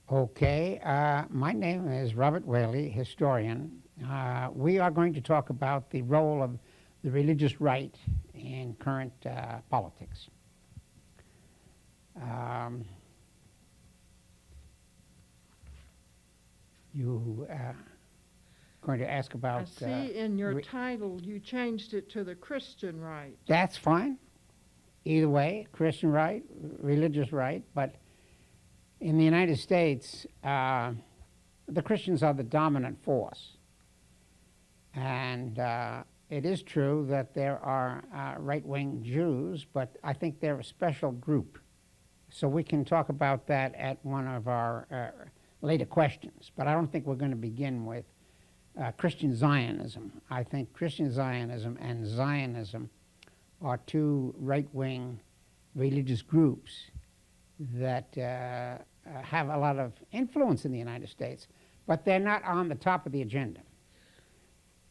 Okay, my name is Robert Whaley, historian. We are going to talk about the role of the religious right in current politics. Um, you going to ask I about? see in your title you changed it to the Christian right. That's fine. Either way, Christian right, religious right, but in the United States, the Christians are the dominant force. And it is true that there are right-wing Jews, but I think they're a special group. So we can talk about that at one of our later questions. But I don't think we're going to begin with Christian Zionism. I think Christian Zionism and Zionism are two right-wing religious groups that have a lot of influence in the United States, but they're not on the top of the agenda.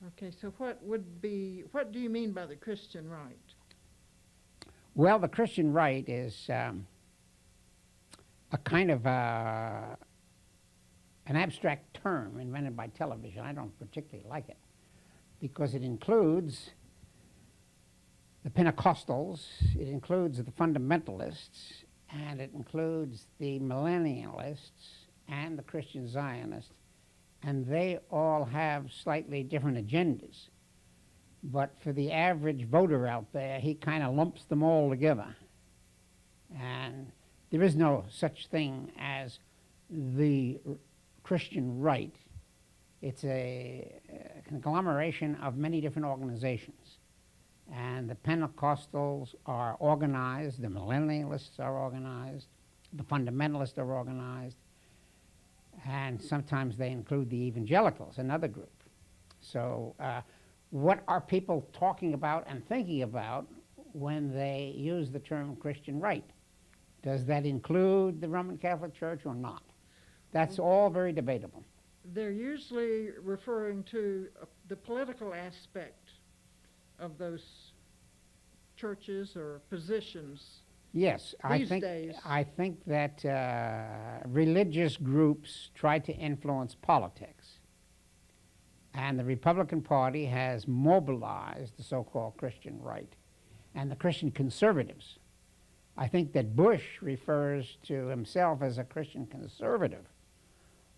Okay, so what do you mean by the Christian right? Well, the Christian right is a kind of an abstract term invented by television. I don't particularly like it because it includes the Pentecostals, it includes the fundamentalists, and it includes the millennialists and the Christian Zionists, and they all have slightly different agendas. But for the average voter out there, he kind of lumps them all together. And there is no such thing as the Christian right. It's a conglomeration of many different organizations. And the Pentecostals are organized, the millennialists are organized, the fundamentalists are organized, and sometimes they include the evangelicals, another group. So what are people talking about and thinking about when they use the term Christian right? Does that include the Roman Catholic Church or not? That's all very debatable. They're usually referring to the political aspect of those churches or positions. Yes, These days. I think that religious groups try to influence politics. And the Republican Party has mobilized the so-called Christian right and the Christian conservatives. I think that Bush refers to himself as a Christian conservative,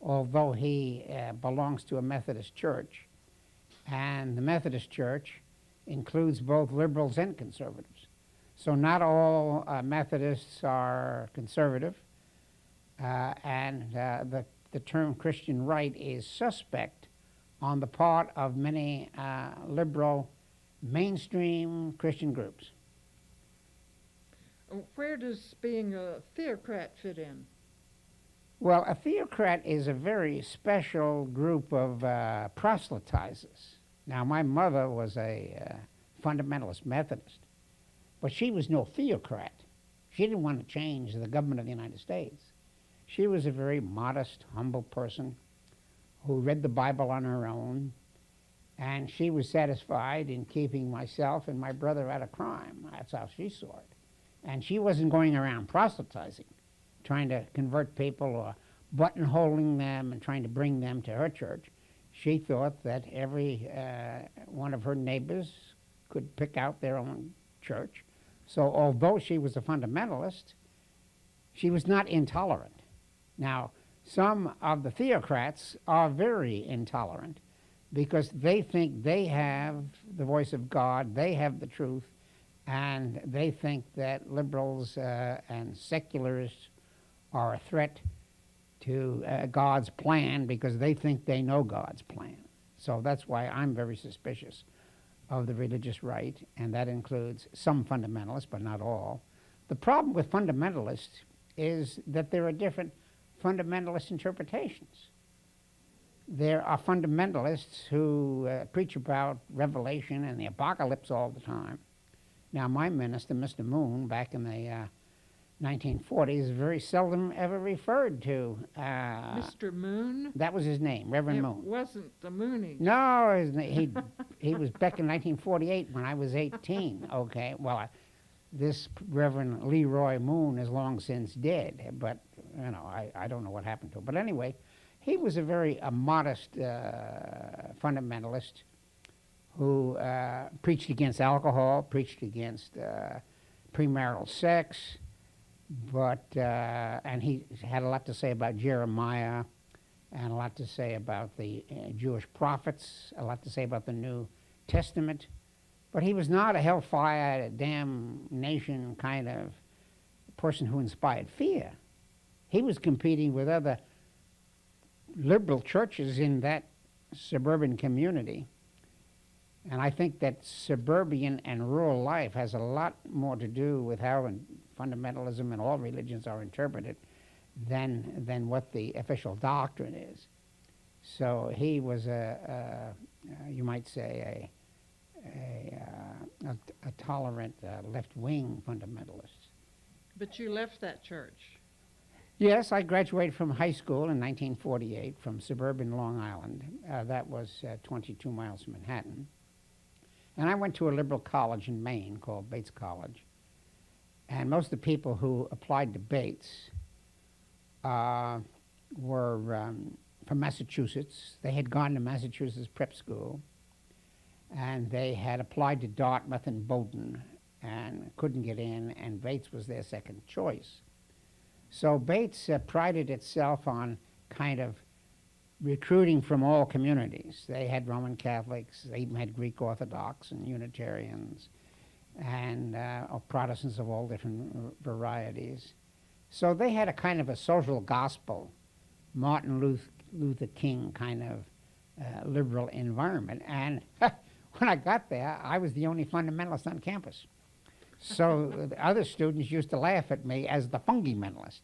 although he belongs to a Methodist church. And the Methodist Church includes both liberals and conservatives. So not all Methodists are conservative, and the term Christian right is suspect on the part of many liberal mainstream Christian groups. Where does being a theocrat fit in? Well, a theocrat is a very special group of proselytizers. Now, my mother was a fundamentalist Methodist, but she was no theocrat. She didn't want to change the government of the United States. She was a very modest, humble person who read the Bible on her own, and she was satisfied in keeping myself and my brother out of crime. That's how she saw it. And she wasn't going around proselytizing, trying to convert people or buttonholing them and trying to bring them to her church. She thought that every one of her neighbors could pick out their own church. So although she was a fundamentalist, she was not intolerant. Now, some of the theocrats are very intolerant because they think they have the voice of God, they have the truth, and they think that liberals and secularists are a threat to God's plan because they think they know God's plan. So that's why I'm very suspicious of the religious right, and that includes some fundamentalists, but not all. The problem with fundamentalists is that there are different fundamentalist interpretations. There are fundamentalists who preach about Revelation and the apocalypse all the time. Now, my minister, Mr. Moon, back in the 1940s, very seldom ever referred to. Mr. Moon? That was his name, Reverend It Moon. wasn't the Mooney. No, he was back in 1948 when I was 18. Okay, well, this Reverend Leroy Moon is long since dead, but I don't know what happened to him. But anyway, he was a very modest fundamentalist who preached against alcohol, preached against premarital sex, but and he had a lot to say about Jeremiah, and a lot to say about the Jewish prophets, a lot to say about the New Testament. But he was not a hellfire, damnation kind of person who inspired fear. He was competing with other liberal churches in that suburban community. And I think that suburban and rural life has a lot more to do with how fundamentalism and all religions are interpreted than what the official doctrine is. So he was you might say, a tolerant left-wing fundamentalist. But you left that church. Yes, I graduated from high school in 1948 from suburban Long Island. That was 22 miles from Manhattan. And I went to a liberal college in Maine called Bates College. And most of the people who applied to Bates were from Massachusetts. They had gone to Massachusetts prep school. And they had applied to Dartmouth and Bowdoin and couldn't get in, and Bates was their second choice. So Bates prided itself on kind of recruiting from all communities. They had Roman Catholics, they even had Greek Orthodox and Unitarians, and Protestants of all different varieties. So they had a kind of a social gospel, Martin Luther King kind of liberal environment. And when I got there, I was the only fundamentalist on campus. So the other students used to laugh at me as the fundamentalist.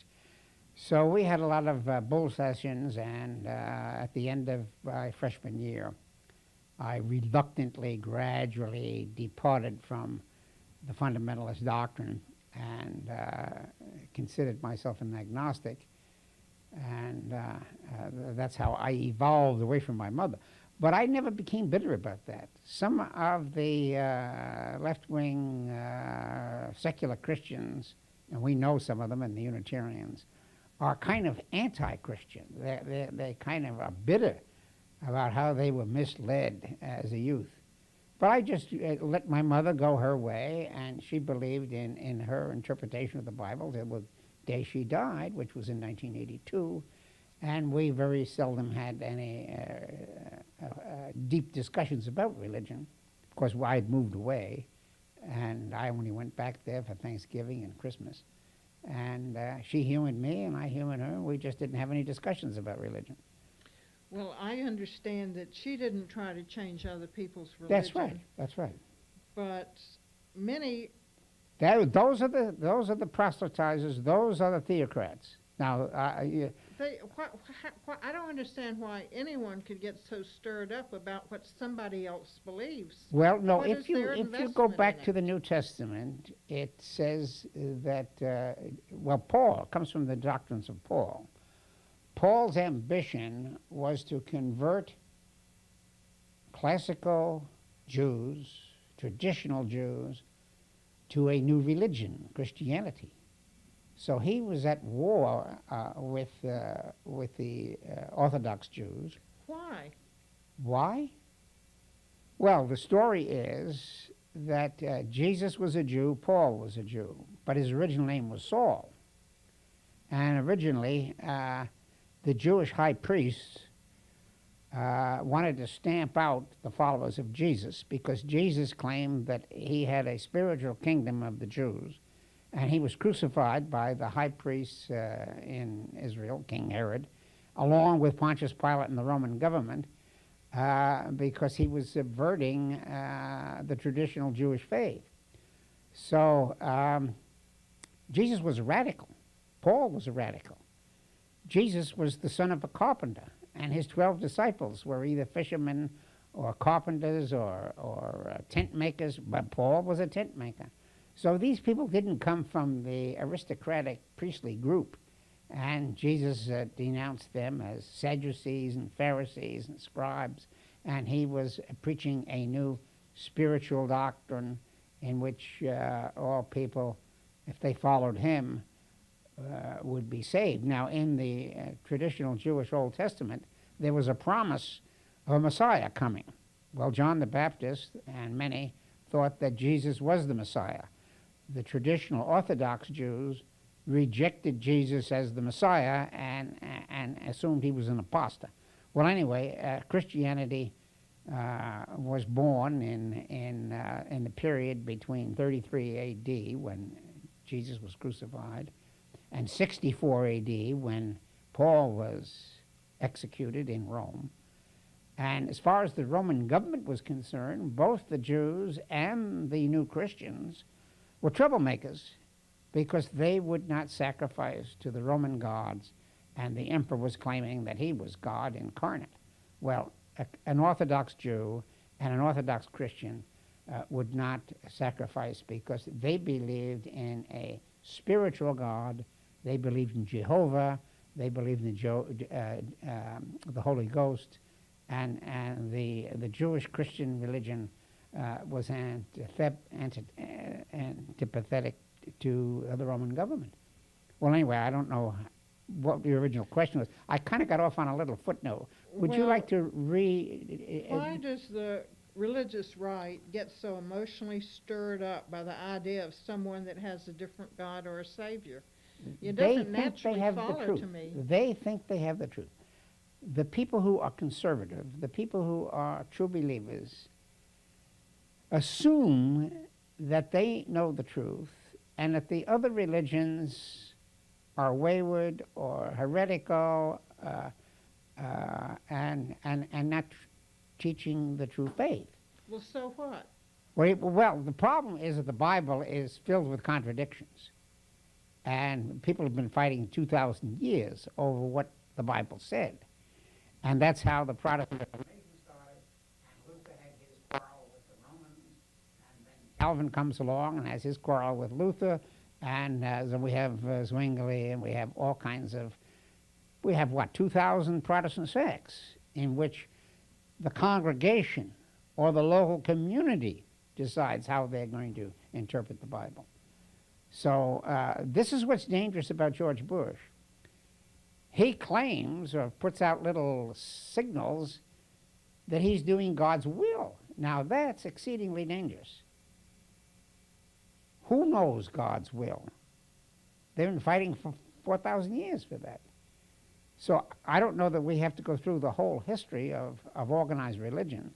So we had a lot of bull sessions, and at the end of my freshman year, I reluctantly, gradually departed from the fundamentalist doctrine and considered myself an agnostic. And that's how I evolved away from my mother. But I never became bitter about that. Some of the left-wing secular Christians, and we know some of them, and the Unitarians, are kind of anti-Christian. They kind of are bitter about how they were misled as a youth. But I just let my mother go her way, and she believed in her interpretation of the Bible till the day she died, which was in 1982. And we very seldom had any deep discussions about religion. Of course, I had moved away, and I only went back there for Thanksgiving and Christmas. And she humored me, and I humored her. We just didn't have any discussions about religion. Well, I understand that she didn't try to change other people's religion. That's right. That's right. But many. Those are the proselytizers. Those are the theocrats. Now, I don't understand why anyone could get so stirred up about what somebody else believes. Well, no, What if is their you go investment back in to it? the New Testament, it says that, Paul comes from the doctrines of Paul. Paul's ambition was to convert classical Jews, traditional Jews, to a new religion, Christianity. So he was at war with the Orthodox Jews. Why? Why? Well, the story is that Jesus was a Jew, Paul was a Jew, but his original name was Saul. And originally, the Jewish high priests wanted to stamp out the followers of Jesus because Jesus claimed that he had a spiritual kingdom of the Jews. And he was crucified by the high priests in Israel, King Herod, along with Pontius Pilate and the Roman government, because he was subverting the traditional Jewish faith. So Jesus was a radical. Paul was a radical. Jesus was the son of a carpenter, and his 12 disciples were either fishermen or carpenters or tent makers, but Paul was a tent maker. So these people didn't come from the aristocratic priestly group, and Jesus denounced them as Sadducees and Pharisees and scribes, and he was preaching a new spiritual doctrine in which all people, if they followed him, would be saved. Now, in the traditional Jewish Old Testament, there was a promise of a Messiah coming. Well, John the Baptist and many thought that Jesus was the Messiah. The traditional Orthodox Jews rejected Jesus as the Messiah and assumed he was an apostle. Well, anyway, Christianity was born in the period between 33 A.D., when Jesus was crucified, and 64 A.D., when Paul was executed in Rome. And as far as the Roman government was concerned, both the Jews and the new Christians were troublemakers because they would not sacrifice to the Roman gods, and the emperor was claiming that he was God incarnate. Well, an Orthodox Jew and an Orthodox Christian would not sacrifice because they believed in a spiritual God. They believed in Jehovah. They believed in the Holy Ghost. And the Jewish Christian religion was antipathetic to the Roman government. Well, anyway, I don't know what the original question was. I kind of got off on a little footnote. Would you like to why does the religious right get so emotionally stirred up by the idea of someone that has a different God or a Savior? It doesn't naturally follow to me. They think they have the truth. The people who are conservative, the people who are true believers, assume that they know the truth and that the other religions are wayward or heretical and not teaching the true faith. Well, so what? Well, the problem is that the Bible is filled with contradictions. And people have been fighting 2,000 years over what the Bible said. And that's how the Protestant Reformation started, and Luther had his quarrel with the Romans, and then Calvin comes along and has his quarrel with Luther, and so we have Zwingli, and we have all kinds of, 2,000 Protestant sects in which the congregation or the local community decides how they're going to interpret the Bible. So this is what's dangerous about George Bush. He claims or puts out little signals that he's doing God's will. Now that's exceedingly dangerous. Who knows God's will? They've been fighting for 4,000 years for that. So I don't know that we have to go through the whole history of organized religion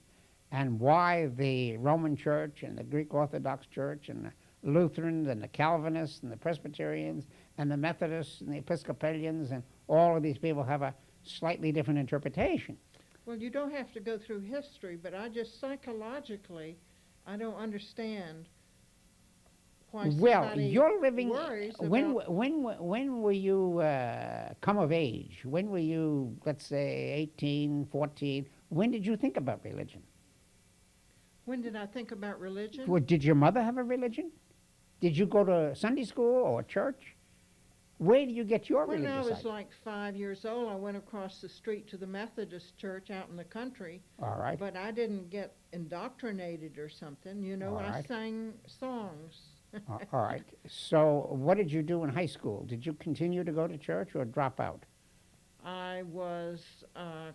and why the Roman Church and the Greek Orthodox Church and the Lutherans and the Calvinists and the Presbyterians and the Methodists and the Episcopalians and all of these people have a slightly different interpretation. Well, you don't have to go through history, but I just psychologically, I don't understand why somebody you're living. Worries when will you come of age? When were you, let's say, 18, 14? When did you think about religion? When did I think about religion? Well, did your mother have a religion? Did you go to Sunday school or church? Where do you get your religious When I was idea? like 5 years old, I went across the street to the Methodist church out in the country. All right. But I didn't get indoctrinated or something. You know, All I right. sang songs. All right. So what did you do in high school? Did you continue to go to church or drop out? I was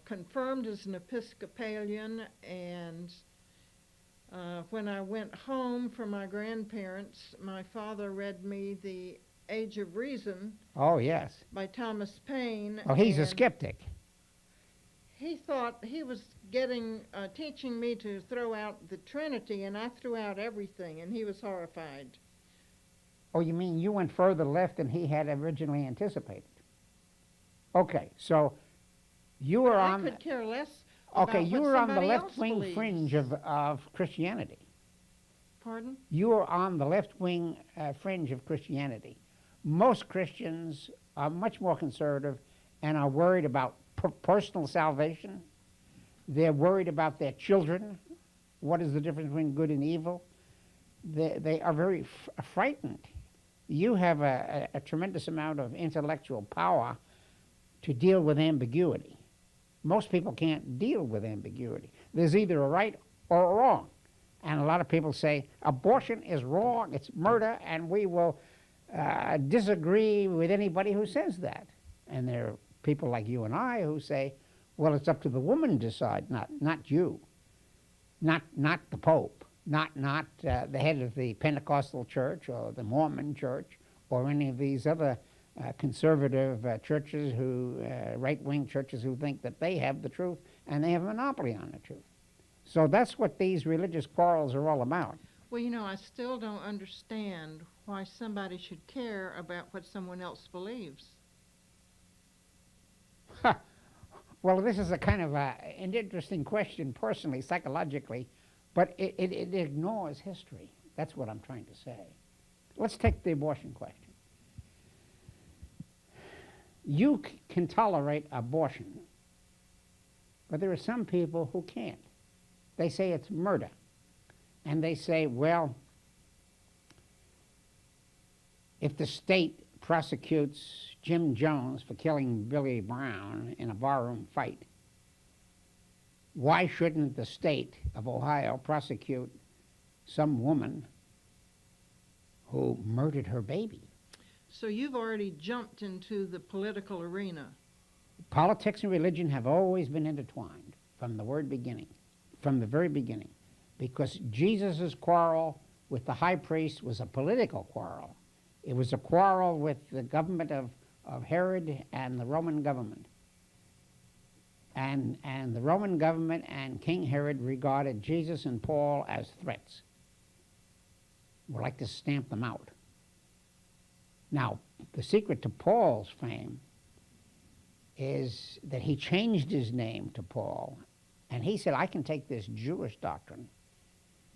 confirmed as an Episcopalian, and when I went home from my grandparents, my father read me The Age of Reason Oh, yes. by Thomas Paine. Oh, he's a and skeptic. He thought he was teaching me to throw out the Trinity, and I threw out everything, and he was horrified. Oh, you mean you went further left than he had originally anticipated? Okay, so you were I on. could care less Okay, about you what were on the somebody else left-wing believes. fringe of Christianity. Pardon? You were on the left-wing fringe of Christianity. Most Christians are much more conservative and are worried about personal salvation. They're worried about their children. What is the difference between good and evil? They are very frightened. You have a tremendous amount of intellectual power to deal with ambiguity. Most people can't deal with ambiguity. There's either a right or a wrong. And a lot of people say abortion is wrong, it's murder, and we will disagree with anybody who says that. And there are people like you and I who say, well, it's up to the woman to decide, not you, not the Pope, not the head of the Pentecostal church or the Mormon church or any of these other conservative churches who, right-wing churches who think that they have the truth and they have a monopoly on the truth. So that's what these religious quarrels are all about. Well, you know, I still don't understand why somebody should care about what someone else believes. Well, this is a kind of an interesting question personally, psychologically, but it ignores history. That's what I'm trying to say. Let's take the abortion question. You can tolerate abortion, but there are some people who can't. They say it's murder. And they say, well, if the state prosecutes Jim Jones for killing Billy Brown in a barroom fight, why shouldn't the state of Ohio prosecute some woman who murdered her baby? So you've already jumped into the political arena. Politics and religion have always been intertwined from the very beginning, because Jesus' quarrel with the high priest was a political quarrel. It was a quarrel with the government of Herod and the Roman government. And the Roman government and King Herod regarded Jesus and Paul as threats. Would like to stamp them out. Now, the secret to Paul's fame is that he changed his name to Paul, and he said, I can take this Jewish doctrine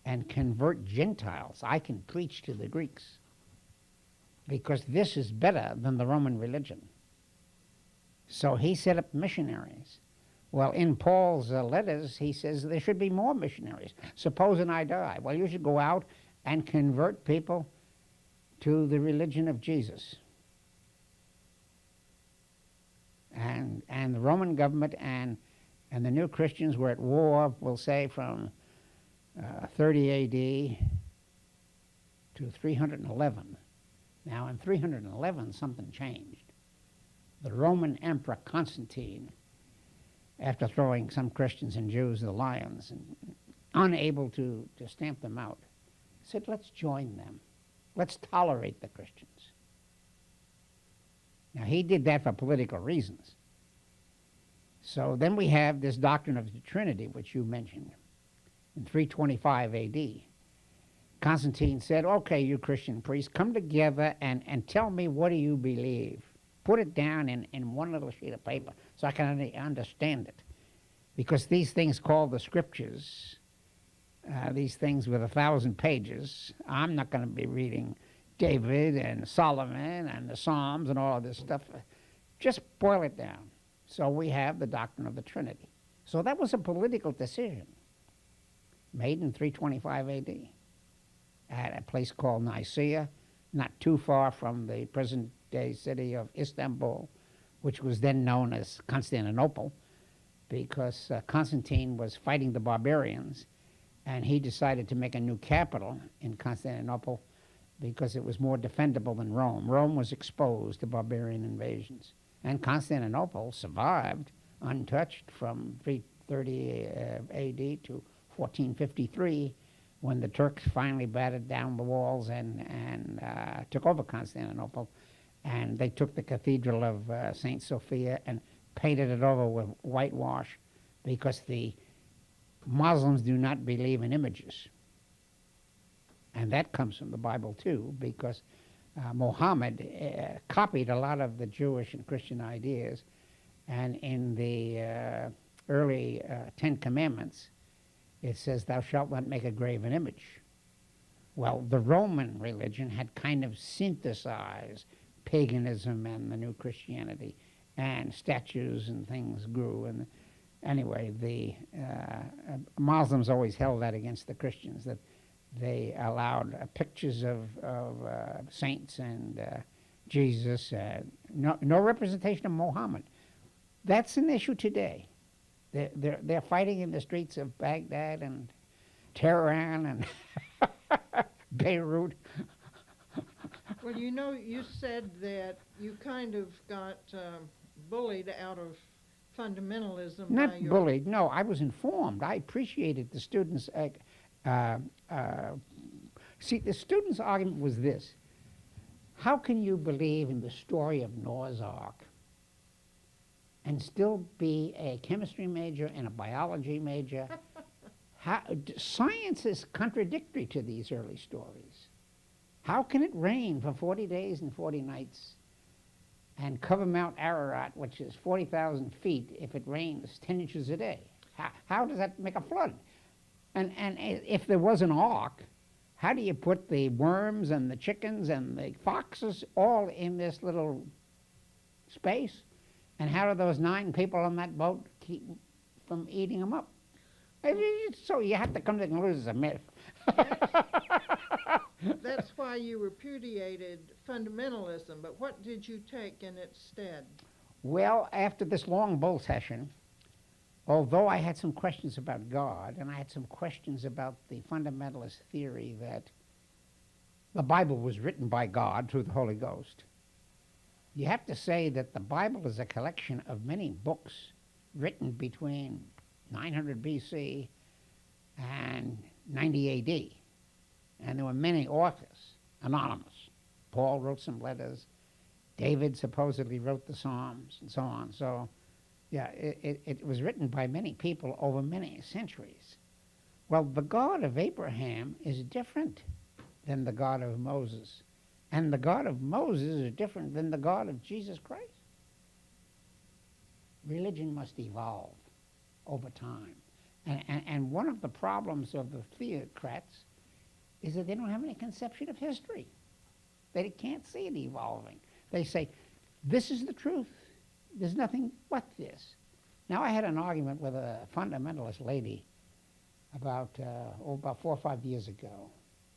and convert Gentiles. I can preach to the Greeks, because this is better than the Roman religion. So he set up missionaries. Well, in Paul's letters, he says there should be more missionaries. Supposing I die, well, you should go out and convert people to the religion of Jesus. And the Roman government and the new Christians were at war, we'll say, from 30 A.D. to 311. Now, in 311, something changed. The Roman Emperor Constantine, after throwing some Christians and Jews to the lions, and unable to stamp them out, said, let's join them. Let's tolerate the Christians. Now, he did that for political reasons. So then we have this doctrine of the Trinity, which you mentioned, in 325 A.D. Constantine said, okay, you Christian priests, come together and tell me, what do you believe? Put it down in one little sheet of paper so I can understand it. Because these things called the scriptures, these things with 1,000 pages, I'm not going to be reading David and Solomon and the Psalms and all of this stuff. Just boil it down. So we have the doctrine of the Trinity. So that was a political decision made in 325 A.D. at a place called Nicaea, not too far from the present-day city of Istanbul, which was then known as Constantinople, because Constantine was fighting the barbarians, and he decided to make a new capital in Constantinople because it was more defendable than Rome. Rome was exposed to barbarian invasions, and Constantinople survived untouched from 330 A.D. to 1453, when the Turks finally battered down the walls and took over Constantinople. And they took the Cathedral of St. Sophia and painted it over with whitewash, because the Muslims do not believe in images. And that comes from the Bible too, because Muhammad copied a lot of the Jewish and Christian ideas. And in the early 10 Commandments, it says, thou shalt not make a graven image. Well, the Roman religion had kind of synthesized paganism and the new Christianity, and statues and things grew. And anyway, the Muslims always held that against the Christians, that they allowed pictures of saints and Jesus, no representation of Muhammad. That's an issue today. They're fighting in the streets of Baghdad and Tehran and Beirut. Well, you know, you said that you kind of got bullied out of fundamentalism by Not your... bullied, no, I was informed. I appreciated the students. Uh, See, the students' argument was this. How can you believe in the story of Noah's Ark and still be a chemistry major and a biology major? Science is contradictory to these early stories. How can it rain for 40 days and 40 nights and cover Mount Ararat, which is 40,000 feet, if it rains 10 inches a day? How does that make a flood? And if there was an ark, how do you put the worms and the chickens and the foxes all in this little space? And how do those 9 people on that boat keep from eating them up? So you have to come to the conclusion it's a myth. That's why you repudiated fundamentalism, but what did you take in its stead? Well, after this long bull session, although I had some questions about God, and I had some questions about the fundamentalist theory that the Bible was written by God through the Holy Ghost, you have to say that the Bible is a collection of many books written between 900 BC and 90 AD. And there were many authors, anonymous. Paul wrote some letters. David supposedly wrote the Psalms and so on. So, yeah, it was written by many people over many centuries. Well, the God of Abraham is different than the God of Moses. And the God of Moses is different than the God of Jesus Christ. Religion must evolve over time. And one of the problems of the theocrats is that they don't have any conception of history. They can't see it evolving. They say, this is the truth. There's nothing but this. Now, I had an argument with a fundamentalist lady about 4 or 5 years ago.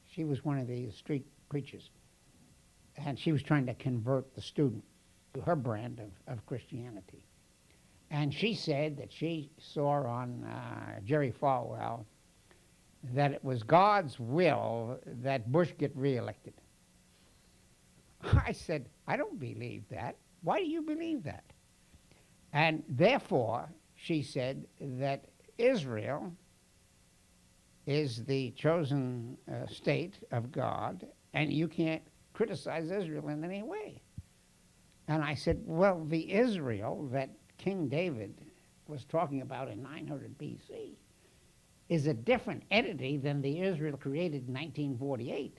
She was one of these street preachers, and she was trying to convert the student to her brand of Christianity. And she said that she saw on Jerry Falwell that it was God's will that Bush get reelected. I said, I don't believe that. Why do you believe that? And therefore, she said that Israel is the chosen state of God, and you can't criticize Israel in any way. And I said, well, the Israel that King David was talking about in 900 BC is a different entity than the Israel created in 1948.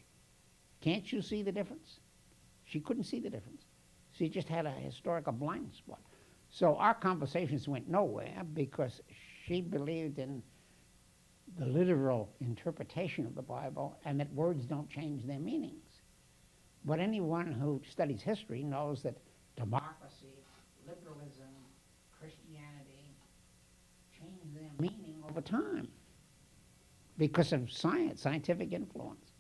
Can't you see the difference? She couldn't see the difference. She just had a historical blind spot. So our conversations went nowhere because she believed in the literal interpretation of the Bible and that words don't change their meanings. But anyone who studies history knows that democracy, liberalism, Christianity change their meaning over time because of scientific influence.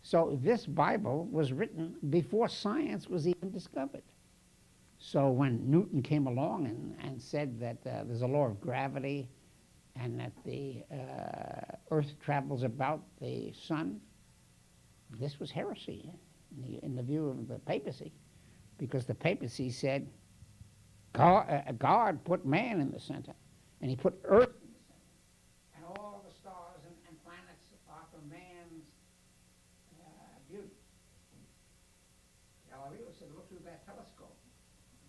So this Bible was written before science was even discovered. So when Newton came along and said that there's a law of gravity and that the Earth travels about the sun, this was heresy in the view of the papacy, because the papacy said God put man in the center, and he put Earth in the center, and all the stars and planets are for man's beauty. Galileo said, look through that telescope.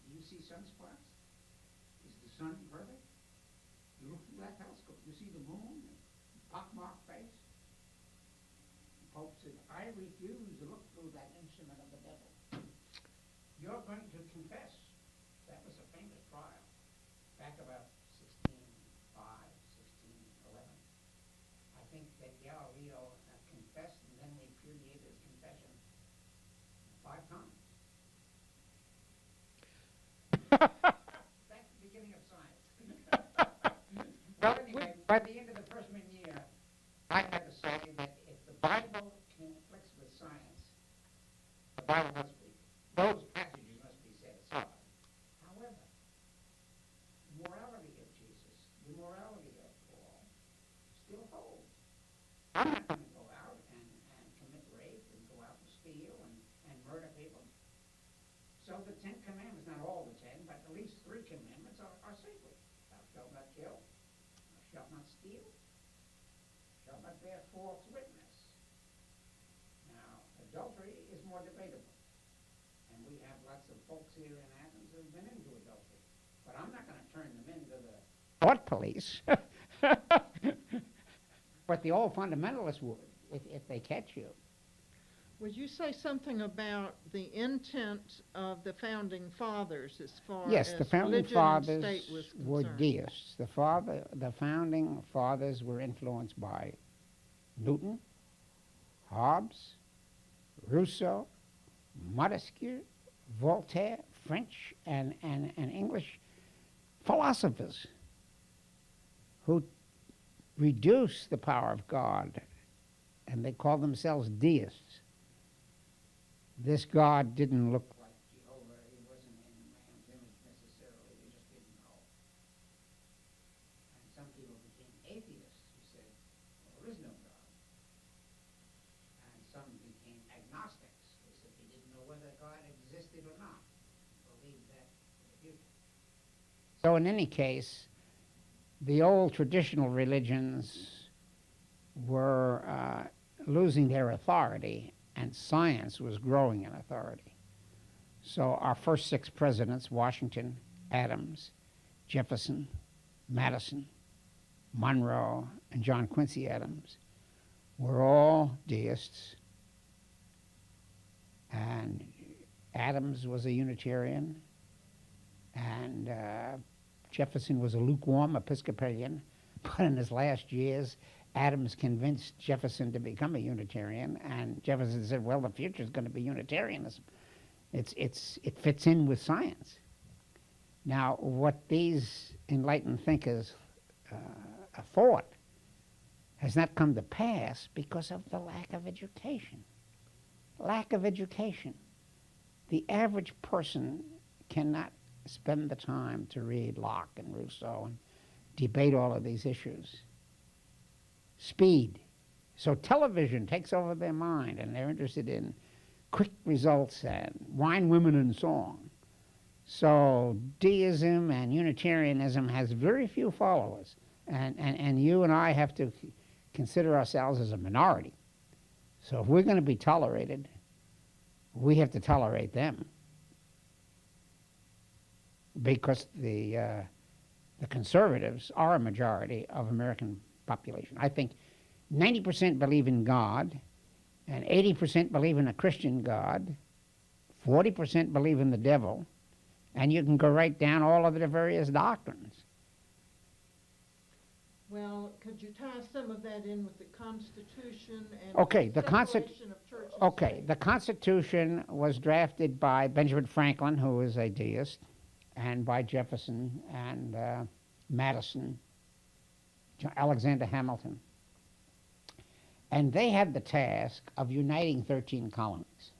Do you see sunspots? Is the sun perfect? You look through that telescope. You see the moon, pockmarked face? The Pope said, I refuse to look through that instrument of the devil. You're going to confess. That was a famous trial back about 1605, 1611. I think that Galileo confessed and then repudiated his confession 5 times. That's the beginning of science. Well, anyway, by the end of the freshman year, I had to say that if the Bible conflicts with science, the Bible must be, those passages must be set aside. shalt not steal, shalt not bear false witness. Now, adultery is more debatable. And we have lots of folks here in Athens who've been into adultery. But I'm not going to turn them into the thought police. But the old fundamentalists would, if they catch you. Would you say something about the intent of the founding fathers as far Yes, as the founding religion fathers and state was were concerned? deists. The founding fathers were influenced by Newton, Hobbes, Rousseau, Montesquieu, Voltaire, French and English philosophers who reduced the power of God, and they called themselves deists. This God didn't look like Jehovah. He wasn't in man's image necessarily. They just didn't know. And some people became atheists who said, well, there is no God. And some became agnostics. They said they didn't know whether God existed or not. Believed that in the future. So in any case, the old traditional religions were losing their authority, and science was growing in authority. So our first 6 presidents, Washington, Adams, Jefferson, Madison, Monroe, and John Quincy Adams, were all deists. And Adams was a Unitarian, and Jefferson was a lukewarm Episcopalian, but in his last years, Adams convinced Jefferson to become a Unitarian, and Jefferson said, well, the future is going to be Unitarianism. It fits in with science. Now, what these enlightened thinkers thought has not come to pass because of the lack of education. Lack of education. The average person cannot spend the time to read Locke and Rousseau and debate all of these issues. Speed. So television takes over their mind, and they're interested in quick results and wine, women, and song. So deism and Unitarianism has very few followers, and you and I have to consider ourselves as a minority. So if we're going to be tolerated, we have to tolerate them, because the conservatives are a majority of American population. I think 90% believe in God, and 80% believe in a Christian God, 40% believe in the devil, and you can go right down all of the various doctrines. Well, could you tie some of that in with the Constitution and Okay, the separation of church and Okay, state? the Constitution was drafted by Benjamin Franklin, who is a deist, and by Jefferson and Madison, Alexander Hamilton. And they had the task of uniting 13 colonies.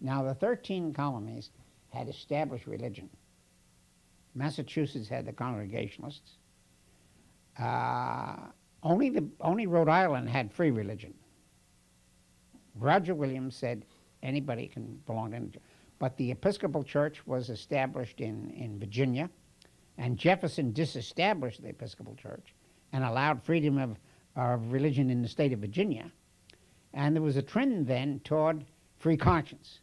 Now, the 13 colonies had established religion. Massachusetts had the Congregationalists. Only Rhode Island had free religion. Roger Williams said anybody can belong to any church. But the Episcopal Church was established in Virginia, and Jefferson disestablished the Episcopal Church and allowed freedom of religion in the state of Virginia. And there was a trend then toward free conscience.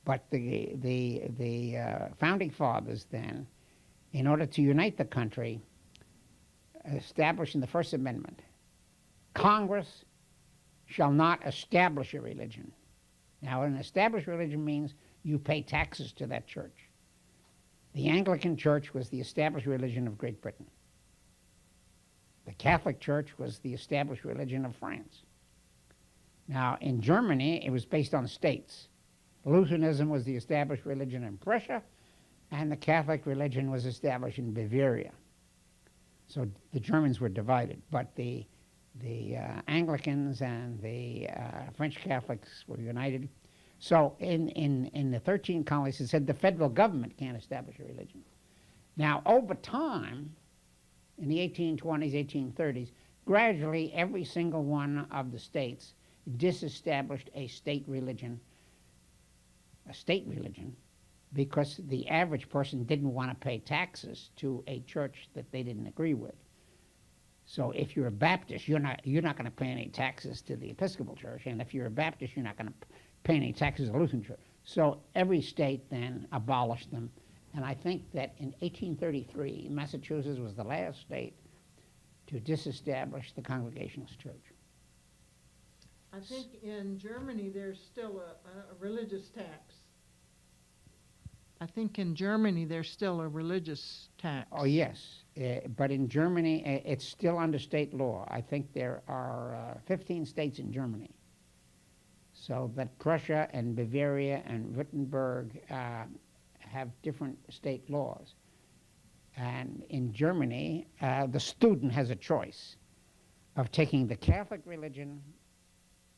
But the founding fathers then, in order to unite the country, established in the First Amendment, Congress shall not establish a religion. Now, an established religion means you pay taxes to that church. The Anglican Church was the established religion of Great Britain. The Catholic Church was the established religion of France. Now, in Germany, it was based on states. Lutheranism was the established religion in Prussia, and the Catholic religion was established in Bavaria. So the Germans were divided, but the Anglicans and the French Catholics were united. So in the 13 colonies, it said the federal government can't establish a religion. Now, over time, in the 1820s, 1830s, gradually every single one of the states disestablished a state religion, because the average person didn't want to pay taxes to a church that they didn't agree with. So if you're a Baptist, you're not going to pay any taxes to the Episcopal Church, and if you're a Baptist, you're not going to pay any taxes to the Lutheran Church. So every state then abolished them, and I think that in 1833, Massachusetts was the last state to disestablish the Congregationalist Church. I think in Germany there's still a religious tax. I think in Germany there's still a religious tax. Oh, yes, but in Germany, it's still under state law. I think there are 15 states in Germany. So that Prussia and Bavaria and Württemberg have different state laws. And in Germany, the student has a choice of taking the Catholic religion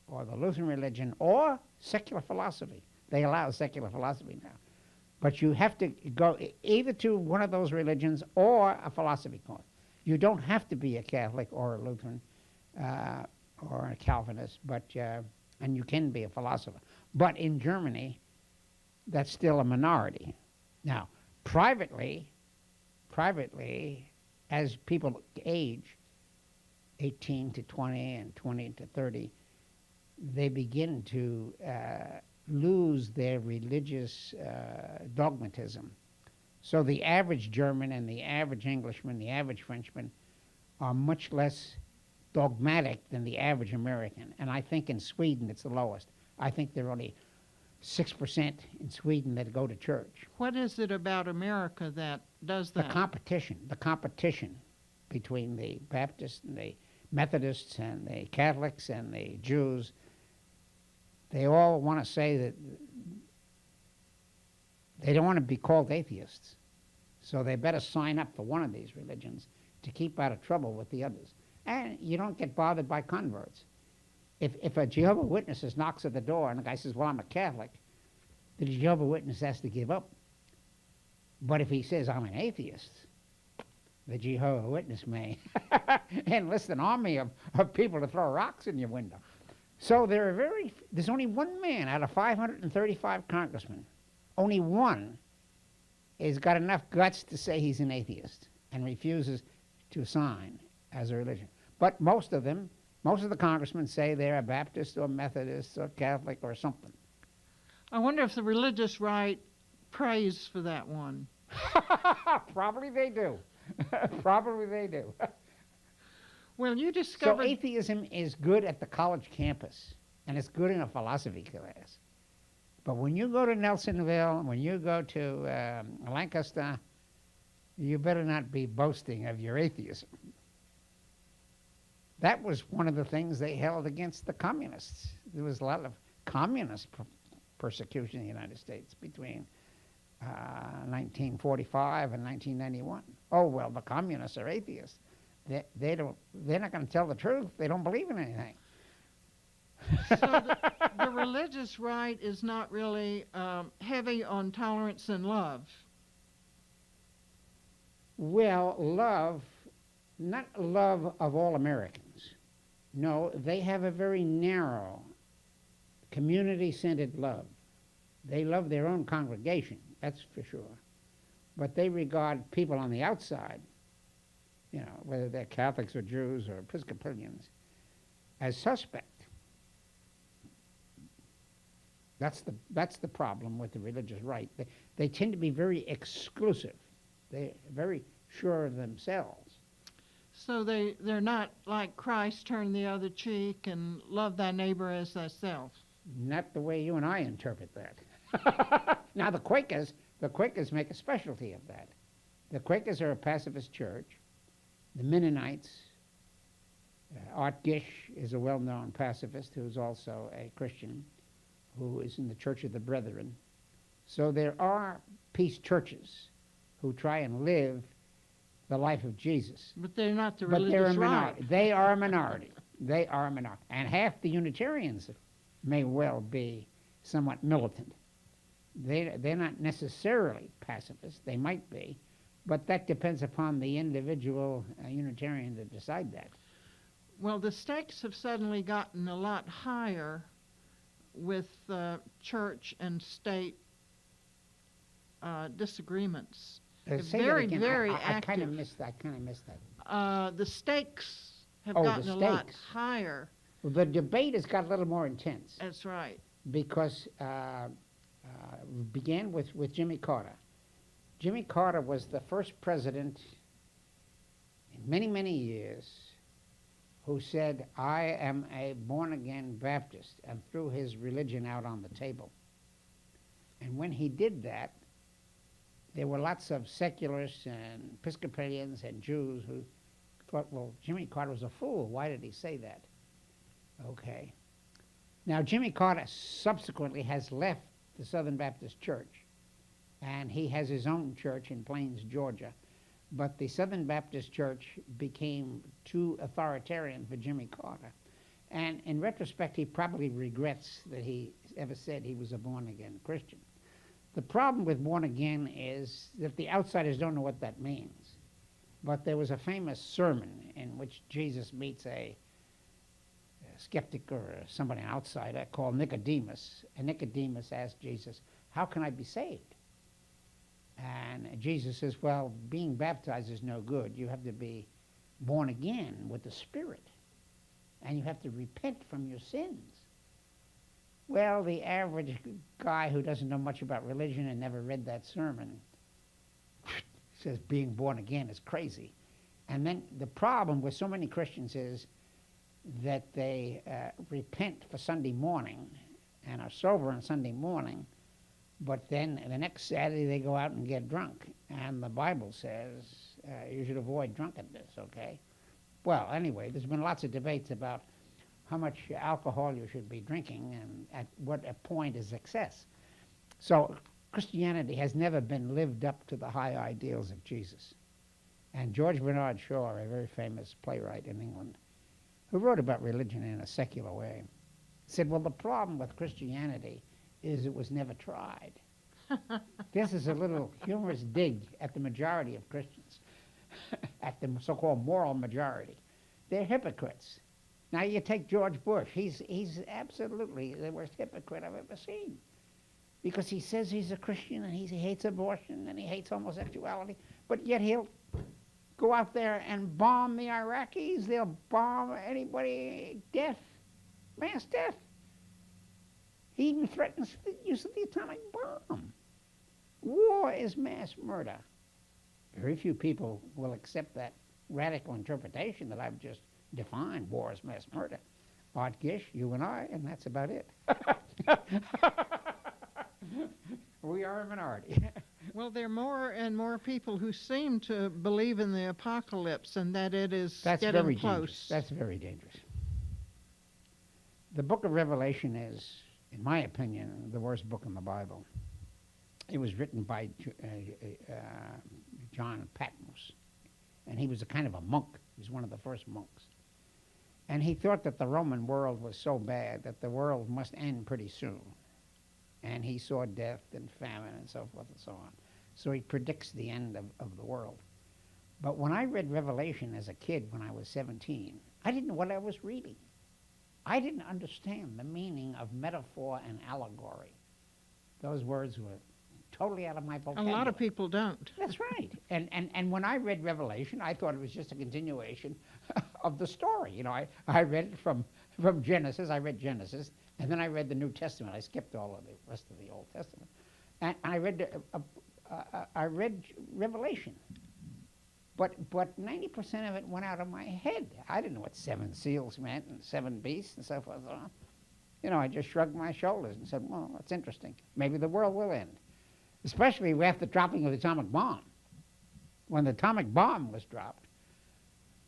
or the Lutheran religion or secular philosophy. They allow secular philosophy now. But you have to go either to one of those religions or a philosophy course. You don't have to be a Catholic or a Lutheran or a Calvinist, but and you can be a philosopher. But in Germany, that's still a minority. Now, privately, as people age, 18 to 20 and 20 to 30, they begin to lose their religious dogmatism. So the average German and the average Englishman, the average Frenchman are much less dogmatic than the average American. And I think in Sweden it's the lowest. I think there are only 6% in Sweden that go to church. What is it about America that does that? The competition between the Baptists and the Methodists and the Catholics and the Jews. They all want to say that they don't want to be called atheists. So they better sign up for one of these religions to keep out of trouble with the others. And you don't get bothered by converts. If a Jehovah's Witness knocks at the door and the guy says, well, I'm a Catholic, the Jehovah's Witness has to give up. But if he says, I'm an atheist, the Jehovah's Witness may enlist an army of people to throw rocks in your window. So there's only one man out of 535 congressmen, only one has got enough guts to say he's an atheist and refuses to sign as a religion. But most of the congressmen say they're a Baptist or Methodist or Catholic or something. I wonder if the religious right prays for that one. Probably they do. Probably they do. Well, you discovered... So atheism is good at the college campus, and it's good in a philosophy class. But when you go to Nelsonville, when you go to Lancaster, you better not be boasting of your atheism. That was one of the things they held against the communists. There was a lot of communist persecution in the United States between 1945 and 1991. Oh, well, the communists are atheists. They're not going to tell the truth. They don't believe in anything. So the religious right is not really heavy on tolerance and love. Well, love, not love of all Americans. No, they have a very narrow, community-centered love. They love their own congregation, that's for sure. But they regard people on the outside, you know, whether they're Catholics or Jews or Episcopalians, as suspect. That's the problem with the religious right. They tend to be very exclusive. They're very sure of themselves. So they're not like Christ, turn the other cheek and love thy neighbor as thyself. Not the way you and I interpret that. Now the Quakers make a specialty of that. The Quakers are a pacifist church. The Mennonites, Art Gish is a well-known pacifist who's also a Christian, who is in the Church of the Brethren. So there are peace churches who try and live the life of Jesus. But they're not the But they're a religious minority. right. They are a minority. They are a minority. And half the Unitarians may well be somewhat militant. They're not necessarily pacifists. They might be. But that depends upon the individual Unitarian to decide that. Well, the stakes have suddenly gotten a lot higher with church and state disagreements. Say Very, that again. very I kind of active. missed that. I kind of missed that. The stakes have Oh, the gotten a lot stakes. higher. Well, the debate has got a little more intense That's right. because began with Jimmy Carter. Jimmy Carter was the first president in many, many years who said, I am a born-again Baptist, and threw his religion out on the table. And when he did that, there were lots of secularists and Episcopalians and Jews who thought, well, Jimmy Carter was a fool. Why did he say that? Okay. Now, Jimmy Carter subsequently has left the Southern Baptist Church, and he has his own church in Plains, Georgia. But the Southern Baptist Church became too authoritarian for Jimmy Carter. And in retrospect, he probably regrets that he ever said he was a born-again Christian. The problem with born again is that the outsiders don't know what that means. But there was a famous sermon in which Jesus meets a skeptic or somebody, an outsider, called Nicodemus. And Nicodemus asked Jesus, how can I be saved? And Jesus says, well, being baptized is no good. You have to be born again with the Spirit. And you have to repent from your sins. Well, the average guy who doesn't know much about religion and never read that sermon says being born again is crazy. And then the problem with so many Christians is that they repent for Sunday morning and are sober on Sunday morning, but then the next Saturday they go out and get drunk. And the Bible says you should avoid drunkenness, okay? Well, anyway, there's been lots of debates about how much alcohol you should be drinking and at what a point is excess. So Christianity has never been lived up to the high ideals of Jesus. And George Bernard Shaw, a very famous playwright in England, who wrote about religion in a secular way, said, well, the problem with Christianity is it was never tried. This is a little humorous dig at the majority of Christians, at the so-called moral majority. They're hypocrites. Now you take George Bush. He's absolutely the worst hypocrite I've ever seen. Because he says he's a Christian and he hates abortion and he hates homosexuality, but yet he'll go out there and bomb the Iraqis. They'll bomb anybody, death, mass death. He even threatens the use of the atomic bomb. War is mass murder. Very few people will accept that radical interpretation that I've just defined. War is mass murder. Art Gish, you and I, and that's about it. We are a minority. Well, there are more and more people who seem to believe in the apocalypse and that it is That's getting very close. dangerous. That's very dangerous. The book of Revelation is, in my opinion, the worst book in the Bible. It was written by John Patmos, and he was a kind of a monk. He was one of the first monks. And he thought that the Roman world was so bad that the world must end pretty soon. And he saw death and famine and so forth and so on. So he predicts the end of the world. But when I read Revelation as a kid when I was 17, I didn't know what I was reading. I didn't understand the meaning of metaphor and allegory. Those words were totally out of my A vocabulary. lot of people don't. That's right. And when I read Revelation, I thought it was just a continuation of the story. You know, I read it from Genesis. I read Genesis, and then I read the New Testament. I skipped all of the rest of the Old Testament. And I read Revelation. But 90% of it went out of my head. I didn't know what 7 seals meant and 7 beasts and so forth and so on. You know, I just shrugged my shoulders and said, well, that's interesting. Maybe the world will end. Especially after the dropping of the atomic bomb. When the atomic bomb was dropped,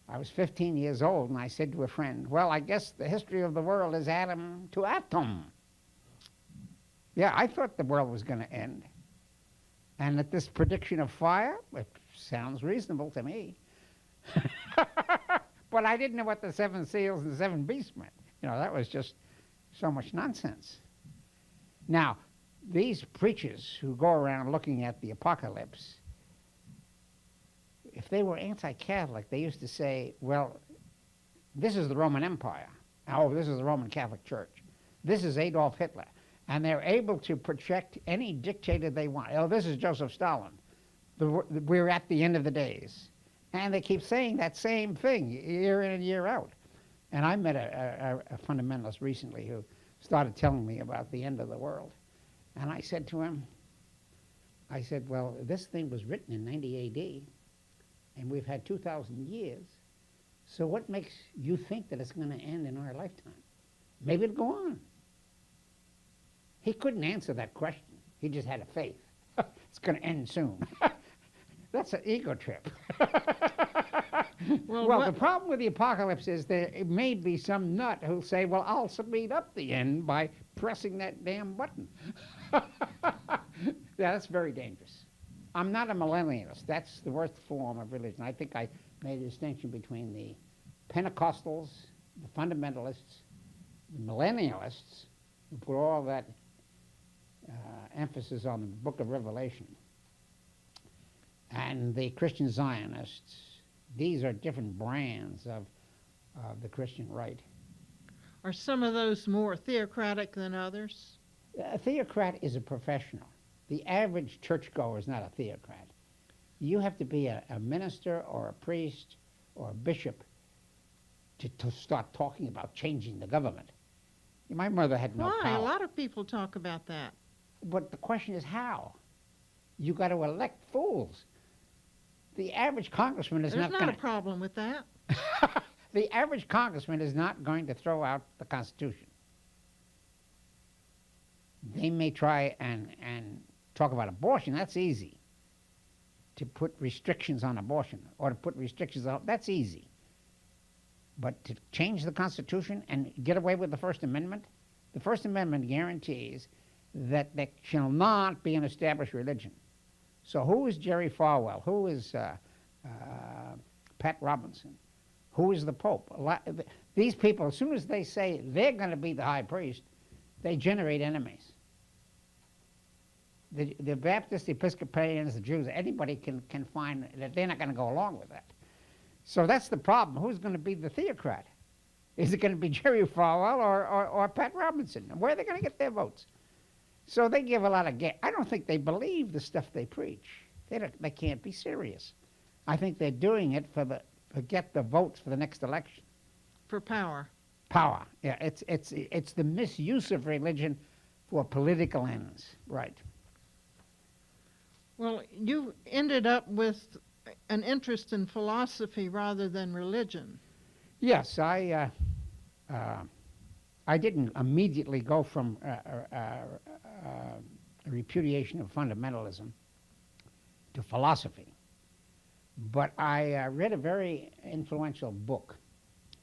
I was 15 years old, and I said to a friend, well, I guess the history of the world is atom to atom. Yeah, I thought the world was going to end. And that this prediction of fire, it sounds reasonable to me. But I didn't know what the 7 seals and the 7 beasts meant. You know, that was just so much nonsense. Now, these preachers who go around looking at the apocalypse, if they were anti-Catholic, they used to say, well, this is the Roman Empire. Oh, this is the Roman Catholic Church. This is Adolf Hitler. And they're able to project any dictator they want. Oh, this is Joseph Stalin. We're at the end of the days. And they keep saying that same thing year in and year out. And I met a fundamentalist recently who started telling me about the end of the world. And I said to him, I said, well, this thing was written in 90 A.D., and we've had 2,000 years. So what makes you think that it's going to end in our lifetime? Maybe it'll go on. He couldn't answer that question. He just had a faith. It's going to end soon. That's an ego trip. Well, the problem with the apocalypse is there may be some nut who'll say, well, I'll speed up the end by pressing that damn button. That's very dangerous. I'm not a millennialist. That's the worst form of religion. I think I made a distinction between the Pentecostals, the fundamentalists, the millennialists, who put all that emphasis on the book of Revelation, and the Christian Zionists. These are different brands of the Christian right. Are some of those more theocratic than others? A theocrat is a professional. The average churchgoer is not a theocrat. You have to be a minister or a priest or a bishop to start talking about changing the government. My mother had no Why? power. A lot of people talk about that. But the question is how? You got to elect fools. The average congressman is There's not not a problem with that. The average congressman is not going to throw out the Constitution. They may try and talk about abortion. That's easy. To put restrictions on abortion or to put restrictions on, that's easy. But to change the Constitution and get away with the First Amendment, the First Amendment guarantees that there shall not be an established religion. So who is Jerry Falwell? Who is Pat Robinson? Who is the Pope? These people, as soon as they say they're going to be the high priest, they generate enemies. The Baptists, the Episcopalians, the Jews, anybody can find that they're not going to go along with that. So that's the problem. Who's going to be the theocrat? Is it going to be Jerry Falwell or Pat Robinson? And where are they going to get their votes? So they give a lot of I don't think they believe the stuff they preach. They can't be serious. I think they're doing it to get the votes for the next election. For power. Power. Yeah, it's the misuse of religion for political ends. Right. Well, you ended up with an interest in philosophy rather than religion. Yes, I didn't immediately go from a repudiation of fundamentalism to philosophy, but I read a very influential book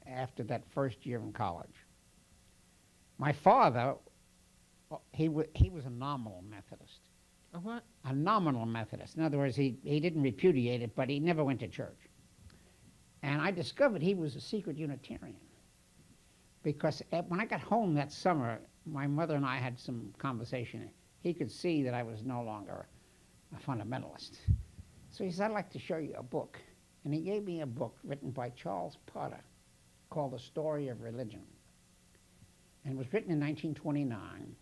after that first year in college. My father, he was a nominal Methodist. A what? A nominal Methodist. In other words, he didn't repudiate it, but he never went to church. And I discovered he was a secret Unitarian. Because when I got home that summer, my mother and I had some conversation. He could see that I was no longer a fundamentalist. So he said, I'd like to show you a book. And he gave me a book written by Charles Potter called The Story of Religion. And it was written in 1929.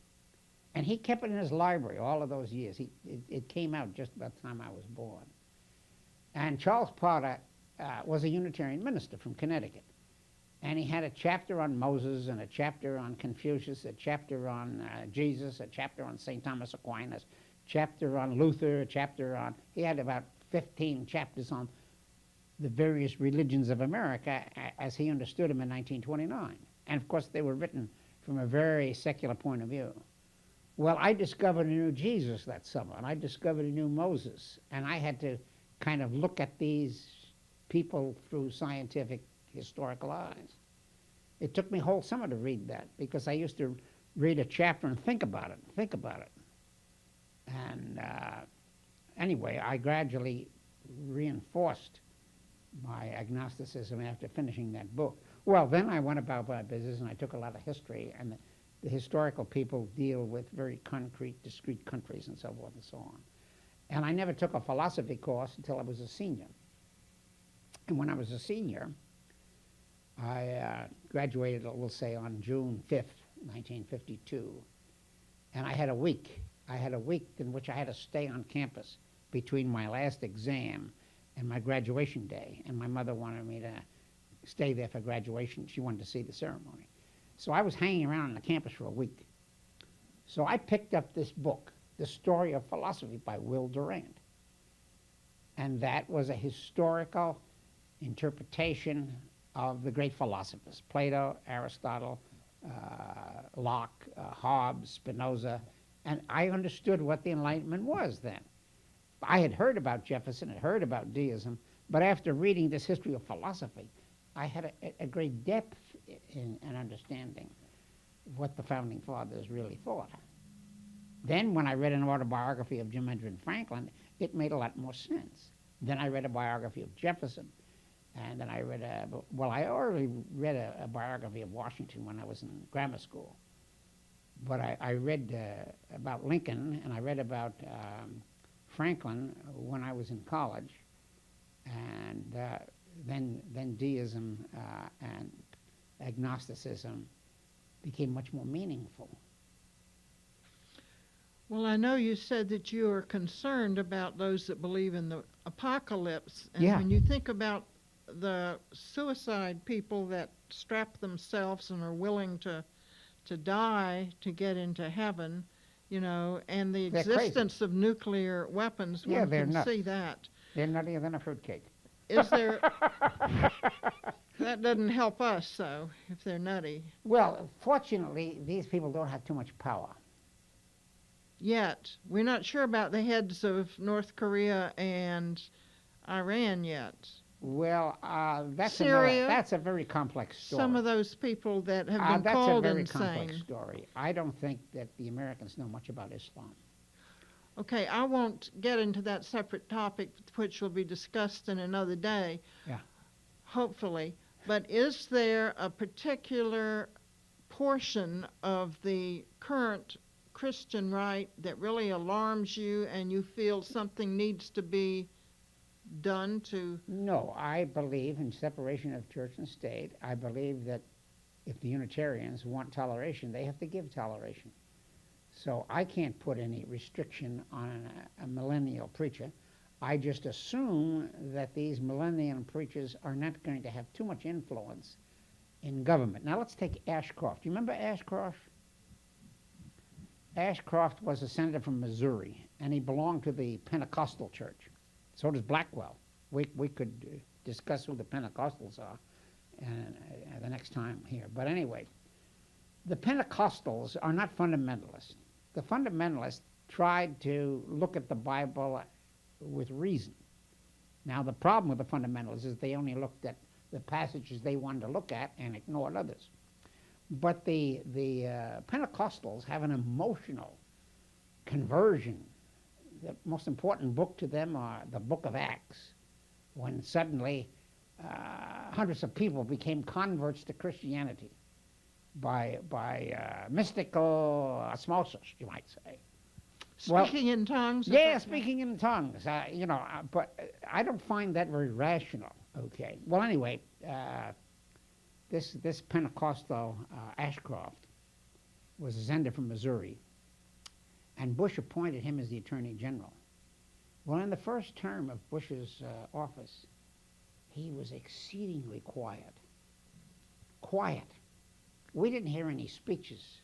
And he kept it in his library all of those years. It came out just about the time I was born. And Charles Potter was a Unitarian minister from Connecticut. And he had a chapter on Moses and a chapter on Confucius, a chapter on Jesus, a chapter on St. Thomas Aquinas, chapter on Luther, a chapter on, he had about 15 chapters on the various religions of America as he understood them in 1929. And of course they were written from a very secular point of view. Well, I discovered a new Jesus that summer, and I discovered a new Moses, and I had to kind of look at these people through scientific, historical eyes. It took me a whole summer to read that, because I used to read a chapter and think about it. And anyway, I gradually reinforced my agnosticism after finishing that book. Well, then I went about my business, and I took a lot of history, and the historical people deal with very concrete, discrete countries and so forth and so on. And I never took a philosophy course until I was a senior. And when I was a senior, I graduated, we'll say, on June 5th, 1952. And I had a week. I had a week in which I had to stay on campus between my last exam and my graduation day. And my mother wanted me to stay there for graduation. She wanted to see the ceremony. So I was hanging around on the campus for a week. So I picked up this book, The Story of Philosophy by Will Durant. And that was a historical interpretation of the great philosophers, Plato, Aristotle, Locke, Hobbes, Spinoza, and I understood what the Enlightenment was then. I had heard about Jefferson, had heard about deism, but after reading this history of philosophy, I had a great depth in understanding what the Founding Fathers really thought. Then when I read an autobiography of Jim Benjamin Franklin, it made a lot more sense. Then I read a biography of Jefferson, and then I read I already read a biography of Washington when I was in grammar school. But I read about Lincoln, and I read about Franklin when I was in college, and then deism and agnosticism became much more meaningful. Well, I know you said that you are concerned about those that believe in the apocalypse. And Yeah. when you think about the suicide people that strap themselves and are willing to die to get into heaven, you know, and the They're existence of nuclear weapons, Yeah, one they're can nuts. see that. They're nuttier than a fruitcake. Is there, that doesn't help us, though, if they're nutty. Well, fortunately, these people don't have too much power. Yet. We're not sure about the heads of North Korea and Iran yet. Well, Syria, that's a very complex story. some of those people that have been That's called a very insane. complex story. I don't think that the Americans know much about Islam. Okay, I won't get into that separate topic, which will be discussed in another day. Yeah. Hopefully. But is there a particular portion of the current Christian right that really alarms you and you feel something needs to be done to? No, I believe in separation of church and state. I believe that if the Unitarians want toleration, they have to give toleration. So I can't put any restriction on a millennial preacher. I just assume that these millennial preachers are not going to have too much influence in government. Now let's take Ashcroft. You remember Ashcroft? Ashcroft was a senator from Missouri, and he belonged to the Pentecostal church. So does Blackwell. We could discuss who the Pentecostals are the next time here. But anyway, the Pentecostals are not fundamentalists. The fundamentalists tried to look at the Bible with reason. Now, the problem with the fundamentalists is they only looked at the passages they wanted to look at and ignored others. But the Pentecostals have an emotional conversion. The most important book to them are the book of Acts, when suddenly hundreds of people became converts to Christianity by mystical osmosis, you might say. Speaking in tongues? Yeah, speaking in tongues. But I don't find that very rational. Okay. Well, anyway, this Pentecostal Ashcroft was a senator from Missouri, and Bush appointed him as the Attorney General. Well, in the first term of Bush's office, he was exceedingly quiet. Quiet. We didn't hear any speeches.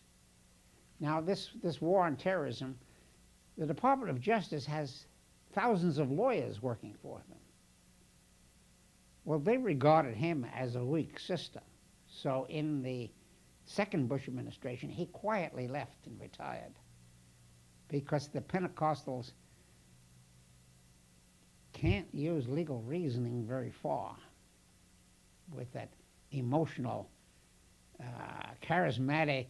Now, this war on terrorism, the Department of Justice has thousands of lawyers working for them. Well, they regarded him as a weak sister. So in the second Bush administration, he quietly left and retired because the Pentecostals can't use legal reasoning very far with that emotional, charismatic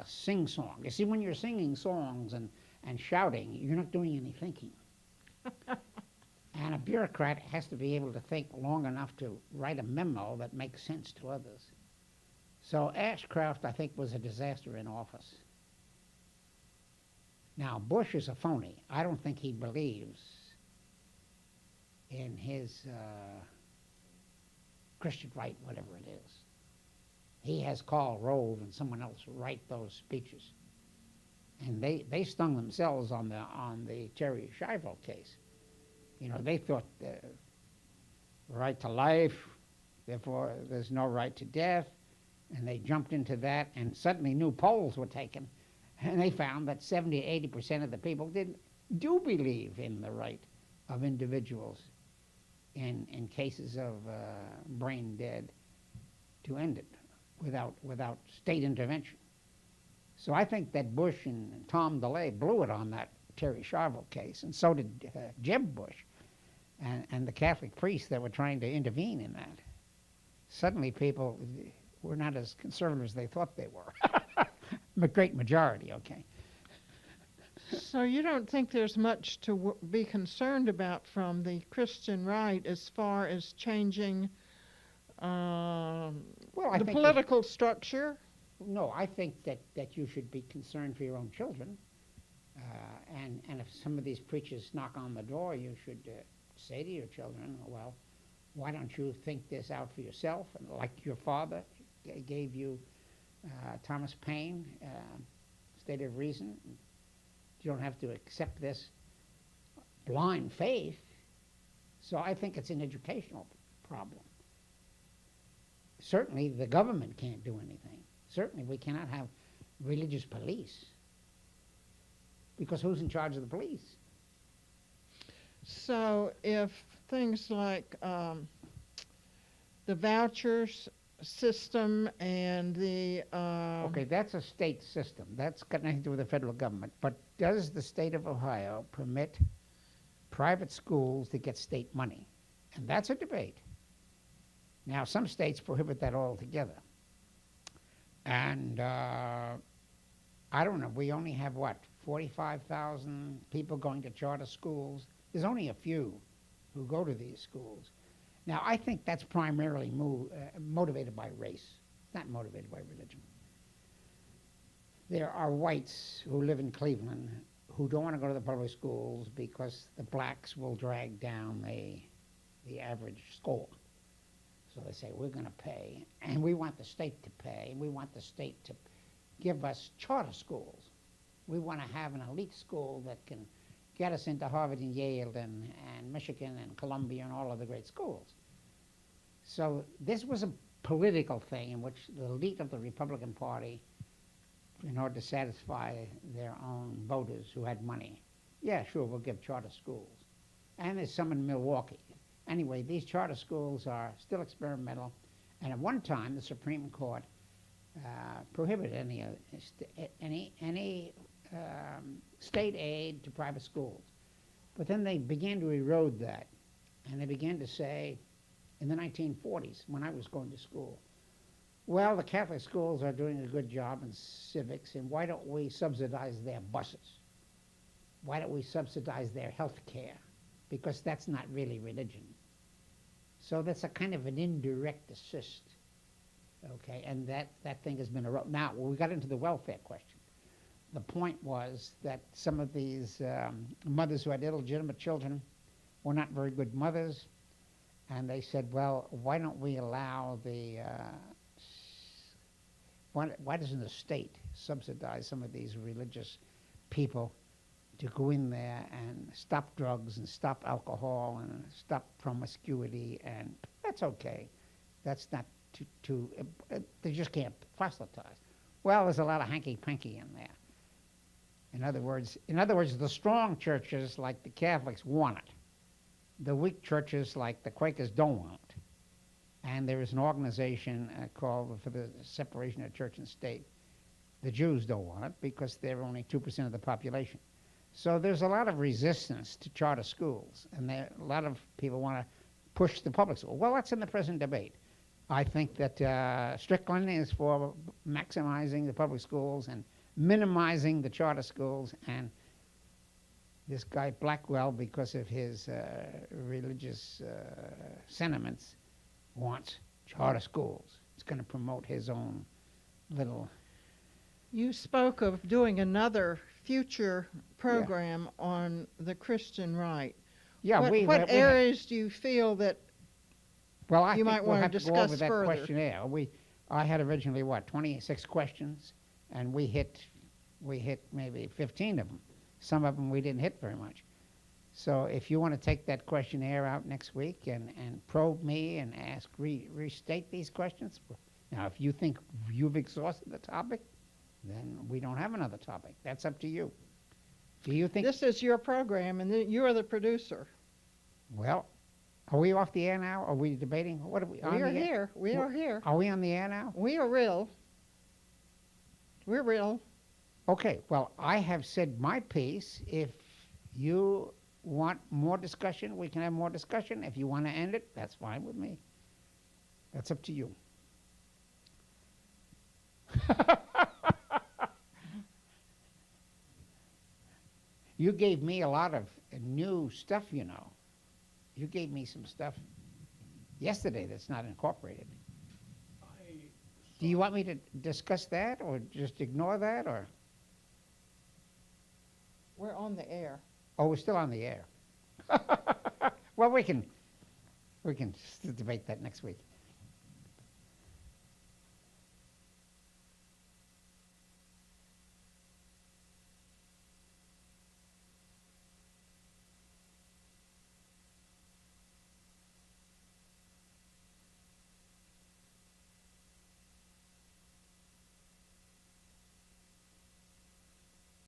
sing-song. You see, when you're singing songs and shouting, you're not doing any thinking. And a bureaucrat has to be able to think long enough to write a memo that makes sense to others. So Ashcroft, I think, was a disaster in office. Now, Bush is a phony. I don't think he believes in his Christian right, whatever it is. He has Karl Rove and someone else write those speeches. And they stung themselves on the Terry Schiavo case. You know, they thought the right to life, therefore there's no right to death, and they jumped into that, and suddenly new polls were taken, and they found that 70 to 80% of the people do believe in the right of individuals in cases of brain dead to end it without state intervention. So I think that Bush and Tom DeLay blew it on that Terry Schiavo case, and so did Jeb Bush and the Catholic priests that were trying to intervene in that. Suddenly people were not as conservative as they thought they were. A great majority, okay. So you don't think there's much to be concerned about from the Christian right as far as changing the political structure? No, I think that you should be concerned for your own children. And if some of these preachers knock on the door, you should say to your children, well, why don't you think this out for yourself? And like your father gave you Thomas Paine, State of Reason. You don't have to accept this blind faith. So I think it's an educational problem. Certainly the government can't do anything. Certainly we cannot have religious police, because who's in charge of the police? So if things like the vouchers system and the Okay, that's a state system. That's got nothing to do with the federal government. But does the state of Ohio permit private schools to get state money? And that's a debate. Now, some states prohibit that altogether. And I don't know, we only have, 45,000 people going to charter schools? There's only a few who go to these schools. Now, I think that's primarily motivated by race. It's not motivated by religion. There are whites who live in Cleveland who don't want to go to the public schools because the blacks will drag down the average score. So they say, we're going to pay, and we want the state to pay, and we want the state to give us charter schools. We want to have an elite school that can get us into Harvard and Yale and Michigan and Columbia and all of the great schools. So this was a political thing in which the elite of the Republican Party, in order to satisfy their own voters who had money, yeah, sure, we'll give charter schools. And there's some in Milwaukee. Anyway, these charter schools are still experimental, and at one time the Supreme Court prohibited any state aid to private schools. But then they began to erode that, and they began to say, in the 1940s, when I was going to school, well, the Catholic schools are doing a good job in civics, and why don't we subsidize their buses? Why don't we subsidize their health care? Because that's not really religion. So that's a kind of an indirect assist, okay? And that thing has been eroded. Now, when we got into the welfare question, the point was that some of these mothers who had illegitimate children were not very good mothers, and they said, well, why don't we allow why doesn't the state subsidize some of these religious people to go in there and stop drugs and stop alcohol and stop promiscuity? And that's okay. That's not they just can't proselytize. Well, there's a lot of hanky-panky in there. In other words, the strong churches like the Catholics want it. The weak churches like the Quakers don't want it. And there is an organization called for the separation of church and state. The Jews don't want it because they're only 2% of the population. So there's a lot of resistance to charter schools, and a lot of people want to push the public school. Well, that's in the present debate. I think that Strickland is for maximizing the public schools and minimizing the charter schools, and this guy Blackwell, because of his religious sentiments, wants charter schools. It's going to promote his own little... You spoke of doing another future program on the Christian right. Yeah, what areas do you feel that you might want to discuss go over that further? Questionnaire. I had originally 26 questions, and we hit we hit maybe 15 of them. Some of them we didn't hit very much. So if you want to take that questionnaire out next week and probe me and ask, restate these questions. Now, if you think you've exhausted the topic, then we don't have another topic. That's up to you. Do you think? This is your program, and you are the producer. Well, are we off the air now? Are we debating? What are we? We are here. We are here. Are we on the air now? We are real. We're real. Okay. Well, I have said my piece. If you want more discussion, we can have more discussion. If you want to end it, that's fine with me. That's up to you. You gave me a lot of new stuff, you know. You gave me some stuff yesterday that's not incorporated. Do you want me to discuss that or just ignore that or? We're on the air. Oh, we're still on the air. Well, we can debate that next week.